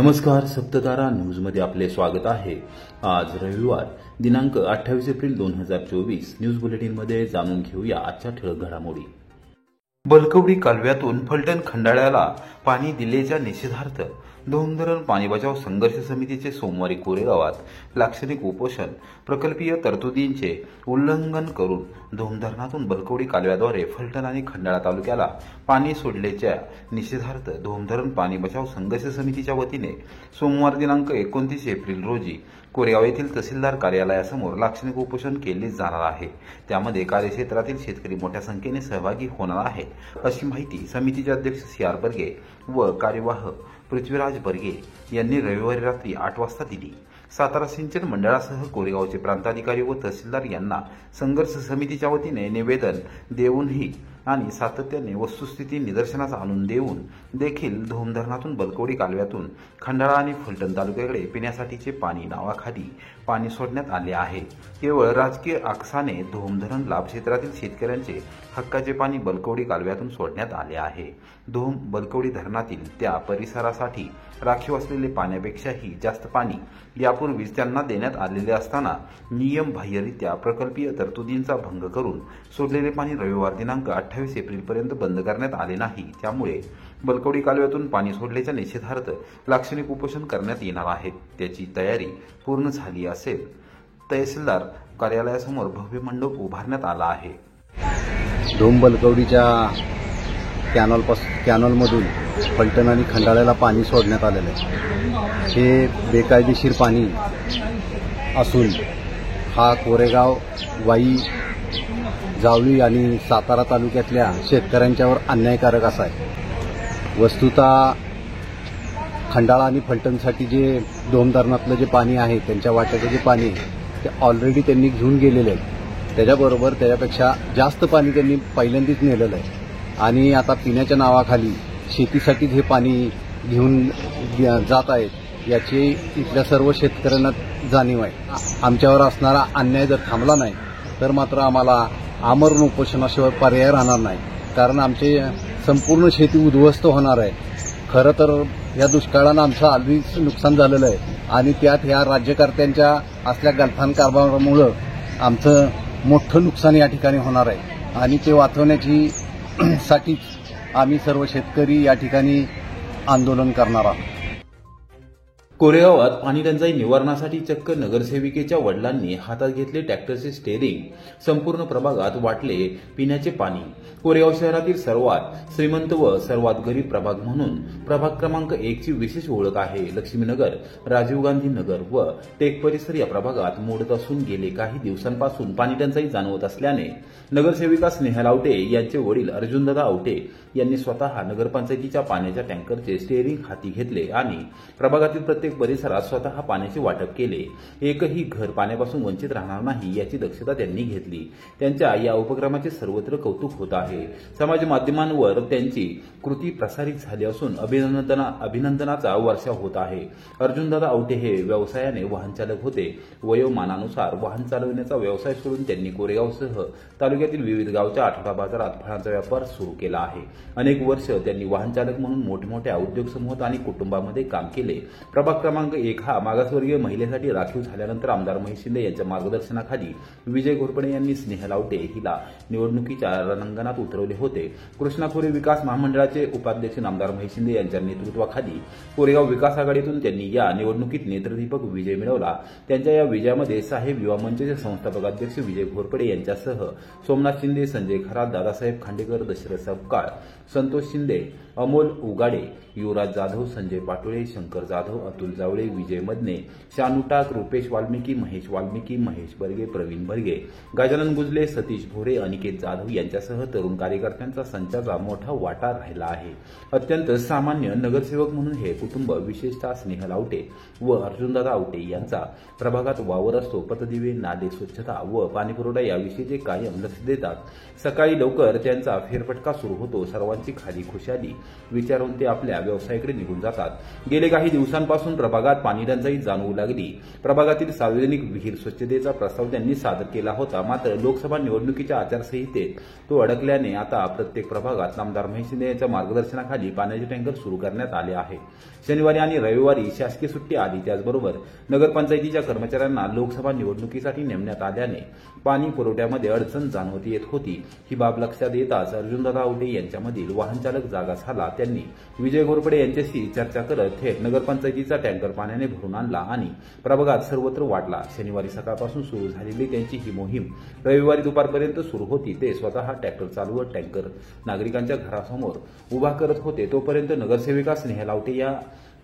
नमस्कार, सप्ततारा न्यूजमध्ये आपले स्वागत आहे। आज रविवार दिनांक 28 एप्रिल 2024 न्यूज बुलेटिनमध्ये जाणून घेऊया आजच्या ठळक घडामोडी। बलकवडी कालव्यातून फलटण खंडाळ्याला पाणी दिल्याच्या निषेधार्थ धोम धरण पाणी बचाव संघर्ष समितीचे सोमवारी कोरेगावात लाक्षणिक उपोषण। प्रकल्पीय तरतुदींचे उल्लंघन करून धोम धरणातून बलकवडी कालव्याद्वारे फलटण आणि खंडाळा तालुक्याला पाणी सोडल्याच्या निषेधार्थ धोम धरण पाणी बचाव संघर्ष समितीच्या वतीने सोमवार दिनांक 29 एप्रिल रोजी कोरेगाव येथील तहसीलदार कार्यालयासमोर लाक्षणिक उपोषण केले जाणार आहे। त्यामध्ये कार्यक्षेत्रातील शेतकरी मोठ्या संख्येने सहभागी होणार आहेत, अशी माहिती समितीचे अध्यक्ष CR बर्गे व कार्यवाह पृथ्वीराज बर्गे यांनी रविवारी रात्री 8 वाजता दिली। सातारा सिंचन मंडळासह कोरेगावचे प्रांताधिकारी व तहसीलदार यांना संघर्ष समितीच्या वतीने निवेदन देऊनही आणि सातत्याने वस्तुस्थिती निदर्शनास आणून देऊन देखील धोम धरणातून बलकवडी कालव्यातून खंडाळा आणि फलटण तालुक्याकडे पिण्यासाठीचे पाणी नावाखाली पाणी सोडण्यात आले आहे। केवळ राजकीय आकसाने धोम धरण लाभ क्षेत्रातील शेतकऱ्यांचे हक्काचे पाणी बलकवडी कालव्यातून सोडण्यात आले आहे। धोम बलकवडी धरणातील त्या परिसरासाठी राखीव असलेले पाण्यापेक्षाही जास्त पाणी यापूर्वीच त्यांना देण्यात आलेले असताना नियमबाह्यरित्या प्रकल्पीय तरतुदींचा भंग करून सोडलेले पाणी रविवार दिनांक 28 एप्रिलपर्यंत बंद करण्यात आले नाही। त्यामुळे बलकवडी कालव्यातून पाणी सोडल्याच्या निषेधार्थ लाक्षणिक उपोषण करण्यात येणार आहे। त्याची तयारी पूर्ण झाली असेल तहसीलदार कार्यालयासमोर भव्य मंडप उभारण्यात आला आहे। धोम बलकवडीच्या कॅनॉलमधून फलटण आणि खंडाळ्याला पाणी सोडण्यात आलेलं आहे। हे बेकायदेशीर पाणी असून हा कोरेगाव, वाई, जावळी आणि सातारा तालुक्यातल्या शेतकऱ्यांच्यावर अन्यायकारक असा आहे। वस्तुतः खंडाळा आणि फलटणसाठी जे धोम धरणातलं जे पाणी आहे, त्यांच्या वाट्याचं जे पाणी आहे ते ऑलरेडी त्यांनी घेऊन गेलेले आहे। त्याच्याबरोबर त्याच्यापेक्षा जास्त पाणी त्यांनी पहिल्यांदाच नेलेलं आहे आणि आता पिण्याच्या नावाखाली शेतीसाठी हे पाणी घेऊन जात आहेत याची इथल्या सर्व शेतकऱ्यांना जाणीव आहे। आमच्यावर असणारा अन्याय जर थांबला नाही तर मात्र आम्हाला आमरण उपोषणाशिवाय पर्याय राहणार नाही, कारण आमचे संपूर्ण शेती उद्ध्वस्त होणार आहे। खरं तर या दुष्काळानं आमचं आधीच नुकसान झालेलं आहे आणि त्यात ह्या राज्यकर्त्यांच्या असल्या गलथान कारभारामुळं आमचं मोठं नुकसान या ठिकाणी होणार आहे आणि ते वाचवण्याची साठीच आम्ही सर्व शेतकरी या ठिकाणी आंदोलन करणार आहोत। कोरेगावात पाणी टंचाई निवारणासाठी चक्क नगरसेविकेच्या वडिलांनी हातात घेतले ट्रॅक्टरचे स्टेअरिंग, संपूर्ण प्रभागात वाटले पिण्याचे पाणी। कोरेगाव शहरातील सर्वात श्रीमंत व सर्वात गरीब प्रभाग म्हणून प्रभाग क्रमांक 1 ची विशेष ओळख आहे। लक्ष्मीनगर, राजीव गांधी नगर व टेक परिसर या प्रभागात मोडत असून गेले काही दिवसांपासून पाणी टंचाई जाणवत असल्याने नगरसेविका स्नेहल आवटे यांचे वडील अर्जुनदादा आवटे यांनी स्वतः नगरपंचायतीच्या पाण्याच्या टँकरचे स्टेअरिंग हाती घेतले आणि प्रभागातील प्रत्येक परिसरात स्वतः पाण्याचे वाटप केले। एकही घर पाण्यापासून वंचित राहणार नाही याची दक्षता त्यांनी घेतली। त्यांच्या या उपक्रमाचे सर्वत्र कौतुक होत आहे। समाज माध्यमांवर त्यांची कृती प्रसारित झाली असून अभिनंदनाचा वर्षाव होत आहे। अर्जुनदादा आवटे हे व्यवसायाने वाहन चालक होते। वयोमानानुसार वाहन चालवण्याचा व्यवसाय सोडून त्यांनी कोरेगावसह तालुक्यातील विविध गावच्या आठवडा बाजारात फळांचा व्यापार सुरू केला आहे। अनेक वर्ष त्यांनी वाहन चालक म्हणून मोठमोठ्या उद्योग समूहात आणि कुटुंबामध्ये काम केले। प्रभाग क्रमांक 1 हा मागासवर्गीय महिलेसाठी राखीव झाल्यानंतर आमदार महेश शिंदे यांच्या मार्गदर्शनाखाली विजय घोरपडे यांनी स्नेहल आवटे हिला निवडणुकीच्या रणांगणात उतरवले होते। कृष्णा खोरे विकास महामंडळाचे उपाध्यक्ष आमदार महेश शिंदे यांच्या नेतृत्वाखाली कोरेगाव विकास आघाडीतून त्यांनी या निवडणुकीत नेत्रदीपक विजय मिळवला। त्यांच्या या विजयामध्ये साहेब युवा मंचचे संस्थापक अध्यक्ष विजय घोरपडे यांच्यासह सोमनाथ शिंदे, संजय खरात, दादासाहेब खांडेकर, दशरथ सपकाळ, संतोष शिंदे, अमोल उगाडे, युवराज जाधव, संजय पाटोळे, शंकर जाधव, अतुल जावळे, विजय मदने, शानू टाक, रुपेश वाल्मिकी, महेश वाल्मिकी, महेश बर्गे, प्रवीण बर्गे, गजानन गुजले, सतीश भोरे, अनिकेत जाधव यांच्यासह तरुण कार्यकर्त्यांचा संचाचा मोठा वाटा राहिला आहे। अत्यंत सामान्य नगरसेवक म्हणून हे कुटुंब, विशेषतः स्नेहल आवटे व अर्जुनदादा आवटे यांचा प्रभागात वावर असतो। पथदिवे, नाले स्वच्छता व पाणीपुरवठा याविषयी ते कायम लक्ष देतात। सकाळी लवकर त्यांचा फेरफटका सुरू होतो। सर्वांची खाली खुशाली विचारून ते आपल्या व्यवसायाकडे निघून जातात। गेले काही दिवसांपासून प्रभागात पाणी टंचाई जाणवू लागली। प्रभागातील सार्वजनिक विहीर स्वच्छतेचा प्रस्ताव त्यांनी सादर केला होता, मात्र लोकसभा निवडणुकीच्या आचारसंहितेत तो अडकल्याने आता प्रत्येक प्रभागात आमदार महेश शिंदे यांच्या मार्गदर्शनाखाली पाण्याचे टँकर सुरू करण्यात आले आहे। शनिवारी आणि रविवारी शासकीय सुट्टी आली। त्याचबरोबर नगरपंचायतीच्या कर्मचाऱ्यांना लोकसभा निवडणुकीसाठी नेमण्यात आल्याने पाणी पुरवठ्यामध्ये अडचण जाणवत येत होती। ही बाब लक्षात येताच अर्जुनदादा आवटे यांच्यामधील वाहनचालक जागा झाला। त्यांनी विजय घोरपडे यांच्याशी चर्चा करत थेट नगरपंचायतीचा टँकर पाण्याने भरून आणला आणि प्रभागात सर्वत्र वाटला। शनिवारी सकाळपासून सुरू झालेली त्यांची ही मोहीम रविवारी दुपारपर्यंत सुरू होती। ते स्वतः ट्रॅक्टर चालवत टँकर नागरिकांच्या घरासमोर उभा करत होते। तोपर्यंत नगरसेविका स्नेहल आवटे या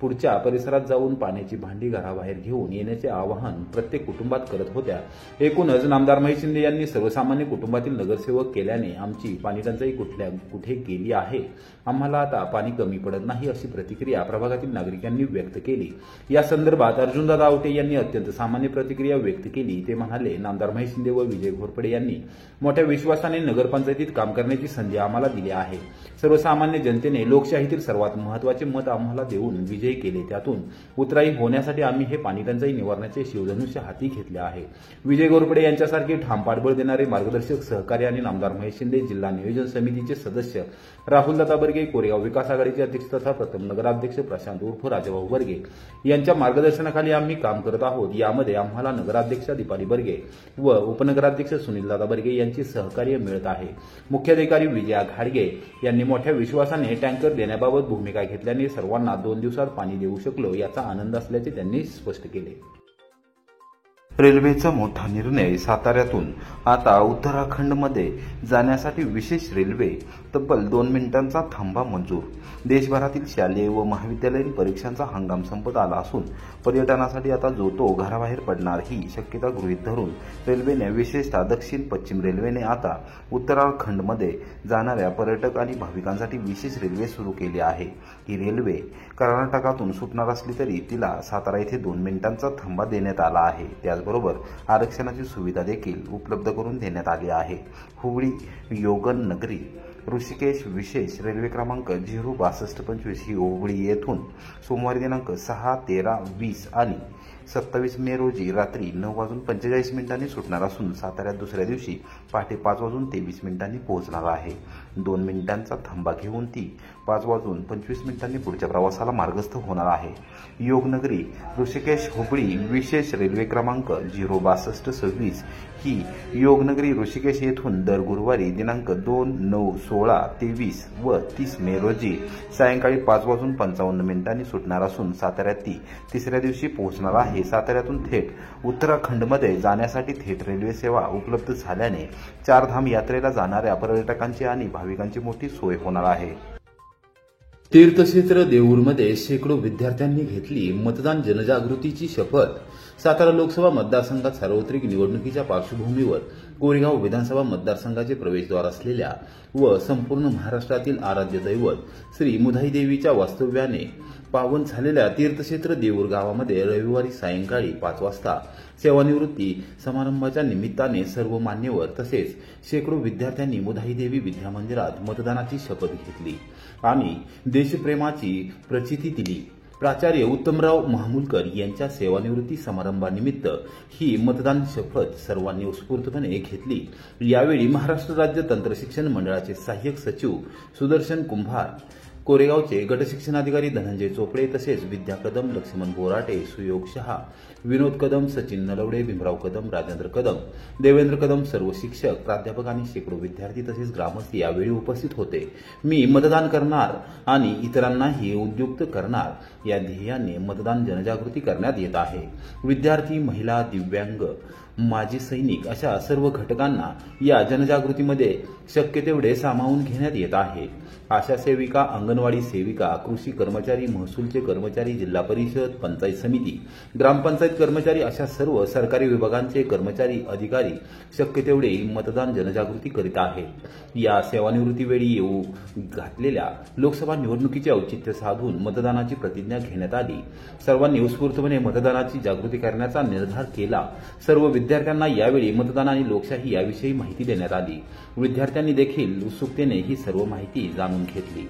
पुढच्या परिसरात जाऊन पाण्याची भांडी घराबाहेर घेऊन येण्याचे आवाहन प्रत्येक कुटुंबात करत होत्या। एकूणच आमदार महेश शिंदे यांनी सर्वसामान्य कुटुंबातील नगरसेवक केल्याने आमची पाणी टंचाई कुठे गेली आहे, आम्हाला आता पाणी कमी पडत नाही, अशी प्रतिक्रिया प्रभागातील नागरिकांनी व्यक्त केली। या संदर्भात अर्जुनदादा आवटे यांनी अत्यंत सामान्य प्रतिक्रिया व्यक्त केली। ते म्हणाले, आमदार महेश शिंदे व विजय घोरपडे यांनी मोठ्या विश्वासाने नगरपंचायतीत काम करण्याची संधी आम्हाला दिली आहे। सर्वसामान्य जनतेने लोकशाहीतील सर्वात महत्त्वाचे मत आम्हाला देऊन विजय केले, त्यातून उतराई होण्यासाठी आम्ही हे पाणी टंचाई निवारणाचे शिवधनुष्य हाती घेतले आहे। विजय घोरपडे यांच्यासारखे ठाम पाठबळ देणारे मार्गदर्शक सहकारी आणि आमदार महेश शिंदे, जिल्हा नियोजन समितीचे सदस्य राहुलदादा बर्गे, कोरेगाव विकास आघाडीचे अध्यक्ष तथा प्रथम नगराध्यक्ष प्रशांत उर्फ राजाभाऊ बर्गे यांच्या मार्गदर्शनाखाली आम्ही काम करत आहोत। यामध्ये आम्हाला नगराध्यक्षा दीपाली बर्गे व उपनगराध्यक्ष सुनीलदादा बर्गे यांचे सहकार्य मिळत आहे। मुख्याधिकारी विजया घाडगे यांनी मोठ्या विश्वासाने टँकर देण्याबाबत भूमिका घेतल्याने सर्वांना 2 दिवसात पाणी देऊ शकलो, याचा आनंद असल्याचे त्यांनी स्पष्ट केले। रेल्वेचा मोठा निर्णय, साताऱ्यातून आता उत्तराखंडमध्ये जाण्यासाठी विशेष रेल्वे, तब्बल 2 मिनिटांचा थांबा मंजूर। देशभरातील शालेय व महाविद्यालयीन परीक्षांचा हंगाम संपत आला असून पर्यटनासाठी आता जो तो घराबाहेर पडणार ही शक्यता गृहीत धरून रेल्वेने, विशेषतः दक्षिण पश्चिम रेल्वेने आता उत्तराखंडमध्ये जाणाऱ्या पर्यटक आणि भाविकांसाठी विशेष रेल्वे सुरू केली आहे। ही रेल्वे कर्नाटकातून सुटणार असली तरी तिला सातारा येथे 2 मिनिटांचा थांबा देण्यात आला आहे। त्याचबरोबर आरक्षणाची सुविधा देखील उपलब्ध करून देण्यात आली आहे। हुबळी योगन नगरी ऋषिकेश विशेष रेल्वे क्रमांक 06225 ही हुबळी येथून सोमवारी दिनांक 6, 13, 20 आणि 27 मे रोजी रात्री 9:45 सुटणार असून साताऱ्यात दुसऱ्या दिवशी पहाटे 5:23 पोहोचणार आहे। 2 मिनिटांचा थांबा घेऊन ती 5:25 पुढच्या प्रवासाला मार्गस्थ होणार आहे। योगनगरी ऋषिकेश हुबळी विशेष रेल्वे क्रमांक 06226 ही योगनगरी ऋषिकेश येथून दर गुरुवारी दिनांक 2, 9, 16, 23 व 30 मे रोजी सायंकाळी 5:55 सुटणार असून साताऱ्यात ती तिसऱ्या दिवशी पोहोचणार आहे। साताऱ्यातून थेट उत्तराखंडमध्ये जाण्यासाठी थेट रेल्वे सेवा उपलब्ध झाल्याने 4 धाम यात्रेला जाणाऱ्या पर्यटकांची आणि भाविकांची मोठी सोय होणार आहे। तीर्थक्षेत्र देऊरमध्ये शेकडो विद्यार्थ्यांनी घेतली मतदान जनजागृतीची शपथ। सातारा लोकसभा मतदारसंघात सार्वत्रिक निवडणुकीच्या पार्श्वभूमीवर कोरेगाव विधानसभा मतदारसंघाचे प्रवेशद्वार असलेल्या व संपूर्ण महाराष्ट्रातील आराध्य दैवत श्री मुधाई देवीच्या वास्तव्याने पावन झालेल्या तीर्थक्षेत्र देऊर गावामध्ये रविवारी सायंकाळी 5 वाजता सेवानिवृत्ती समारंभाच्या निमित्ताने सर्व मान्यवर तसेच शेकडो विद्यार्थ्यांनी मुधाई देवी विद्यामंदिरात मतदानाची शपथ घेतली आणि देशप्रेमाची प्रचिती दिली। प्राचार्य उत्तमराव महामुलकर यांच्या सेवानिवृत्ती समारंभानिमित्त ही मतदान शपथ सर्वांनी उत्स्फूर्तपणे घेतली। यावेळी महाराष्ट्र राज्य तंत्रशिक्षण मंडळाचे सहाय्यक सचिव सुदर्शन कुंभार, कोरेगावचे गटशिक्षणाधिकारी धनंजय चोपडे तसेच विद्या कदम, लक्ष्मण बोराटे, सुयोग शहा, विनोद कदम, सचिन नलवडे, भीमराव कदम, राजेंद्र कदम, देवेंद्र कदम, सर्व शिक्षक, प्राध्यापक आणि शेकडो विद्यार्थी तसेच ग्रामस्थ यावेळी उपस्थित होते। मी मतदान करणार आणि इतरांनाही उद्युक्त करणार या ध्येयाने मतदान जनजागृती करण्यात येत आहे। विद्यार्थी, महिला, दिव्यांग, माजी सैनिक अशा सर्व घटकांना या जनजागृतीमध्ये शक्य तेवढे सामावून घेण्यात येत आहे। आशा सेविका, अंगणवाडी सेविका, कृषी कर्मचारी, महसूलचे कर्मचारी, जिल्हा परिषद, पंचायत समिती, ग्रामपंचायत कर्मचारी अशा सर्व सरकारी विभागांचे कर्मचारी, अधिकारी शक्य तेवढे मतदान जनजागृती करीत आहेत। या सेवानिवृत्तीवेळी येऊ घातलेल्या लोकसभा निवडणुकीचे औचित्य साधून मतदानाची प्रतिज्ञा घेण्यात आली। सर्वांनी उत्स्फूर्तपणे मतदानाची जागृती करण्याचा निर्धार केला। सर्व विद्यार्थ्यांना यावेळी मतदान आणि लोकशाही याविषयी माहिती देण्यात आली। विद्यार्थ्यांनी देखील उत्सुकतेने ही सर्व माहिती जाणून घेतली।